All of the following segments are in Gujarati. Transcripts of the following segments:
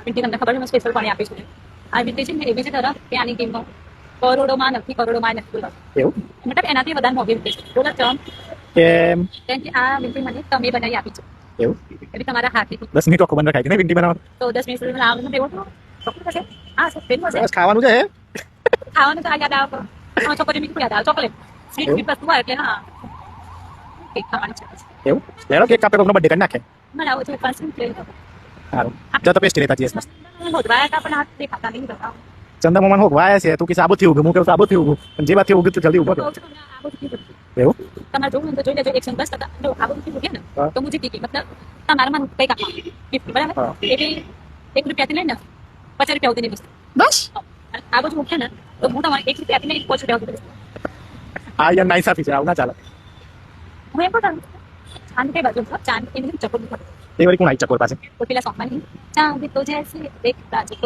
વિનંતી તમને ખબર છે મેં સ્પેશિયલ પાણી આપીશું આ વિનંતી છે ને એવી છે તરફ કે આની કિંમત કરોડોમાં નથી બોલો એવું મતલબ એનાથી વધારે મોંઘી વિનંતી છે બોલો ચમ કેમ કેમ કે આ વિનંતી મને તમે બનાવી આપી છે એવું એટલે તમારા હાથથી 10 મિનિટ ઓખો બંધ રખાય છે ને વિનંતી બનાવવાનું તો 10 મિનિટ સુધી આવવાનું તેવો તો ચોખ્ખું થશે હા સર પેલું હશે બસ ખાવાનું છે ખાવાનું તો આ યાદ આવે ચોકલેટ મીઠું યાદ આવે ચોકલેટ સ્વીટ સ્વીટ વસ્તુ હોય એટલે હા કેક ખાવાની છે એવું લેડો કેક કાપે કોઈનો બર્થડે કરી નાખે મને આવું છે 5 મિનિટ સારું જો તો પેસ્ટ રહેતા જીએસ હોદવાયા હતા પણ આ દેખાતા નહીં બધા ચંદા મામાને હોગવાયા છે તું કે સાબુત થી ઉગું હું કેવું સાબુત થી ઉગું પણ જે વાત થી ઉગું તો જલ્દી ઉભો કહું છું તમને આ બધું કીધું. એવું તમારે જોવું હોય તો જોઈ લેજો 110% જો આ બધું કીધું ને હા. તો હું જીતી ગઈ મતલબ તમારા મને કંઈક આપવાનું gift, બરાબર હા. એટલે 1 રૂપિયાથી લઈને 50 રૂપિયા સુધીની વસ્તુ બસ અને આ બધું મૂકે ને તો હું તમારે 1 રૂપિયાથી લઈને 5 રૂપિયા સુધી આ યાર નાઈ સાફી છે આવું ના ચાલે હું એમ પણ ચાંદ કઈ બાજુ ચાંદ એની ચપલ એ વળી કોણ આવી ચકોર પાસે તો પેલા સોંગમાં નહીં ચાંદ તો જૈસે દેખતા જો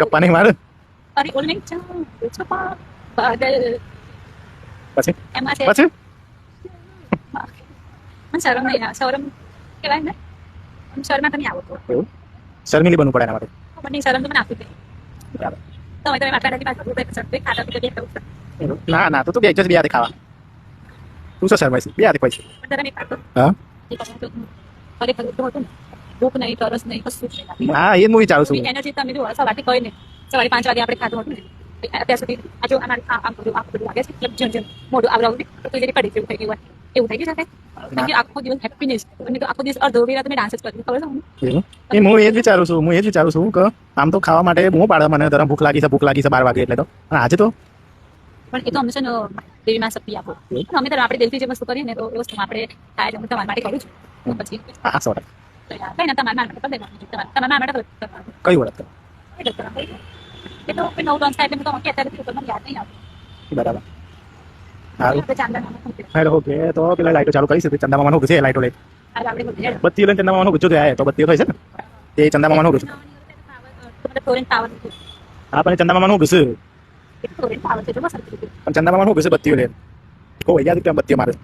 ગપ્પા નહીં મારે અરે ઓલ નહીં ચાંદ છુપા બાદલ પછી એમાં છે પછી મને શરમ નહીં આવે શરમ કહેવાય ને શરમમાં તમે આવો તો એવું શર્મિલી બનવું પડે એના માટે મને શરમ તો મને આપી દે ચાલો. તમે માતા પાસે ખાતા પીતા દેખાવ એવું. ના ના તું બે જ બે હાથે ખાવા તું શું શરમાઈશ બે હાથે પૈસા પણ તમે ખાતો હા ખરેખર તો હતું ને ભૂખ નહીં તરસ નહીં કશું જ નહીં હા એ જ હું વિચારું છું એનર્જી તમે જો સવારથી કઈ નહીં સવારે 5 વાગે આપણે ખાધું હતું ને અત્યાર સુધી આ જો આમ બધું લાગે છે મતલબ જેમ જેમ મોઢું આવડાવું ને તો જેની પડી જેવું થઈ ગયું હોય એવું થઈ ગયું છે કારણ કે આખો દિવસ હેપીનેસ અને તો આખો દિવસ અડધો વેરા તમે ડાન્સ જ કર્યું ખબર છે તમને? એવું? એ હું એ જ વિચારું છું કે આમ તો ખાવા માટે બહુ પાડે મને ધરમ ભૂખ લાગી છે 12 વાગે એટલે તો અને આજે તો પણ એ તો અમે છે ને દેવીમાં શક્તિ આપો પણ અમે તો આપણે દિલથી જે વસ્તુ કરીએ ને તો એ વસ્તુ આપણે થાય એટલે હું તમારા માટે કરું છું તો પછી હા 100% કઈ ના તમારા માટે કરી દેવાનું તમારા માટે કરવાનું કઈ વળત એ તો નવું લોન્ચ થાય એટલે હું તો અત્યારે મને યાદ નહીં આવતું બરાબર સારું આપણે ચાંદા નામ હેલો ઓકે તો પેલા લાઈટો ચાલુ કરી છે ચંદા મામાનું ઘસે લાઈટો લઈ આપણે બધું બત્તી લઈને ચંદા મામાનું ગુજો જાય તો બત્તીઓ થઈ છે ને એ ચંદા મામાનું ગુજો ટોરેન્ટ પાવર હા પણ ચંદા મામાનું ઘસે ટોરેન્ટ પાવર છે જો મસ્ત પણ ચંદા મામાનું ઘસે બત્તીઓ લે કોઈ યાદ કેમ બત્તીઓ મારે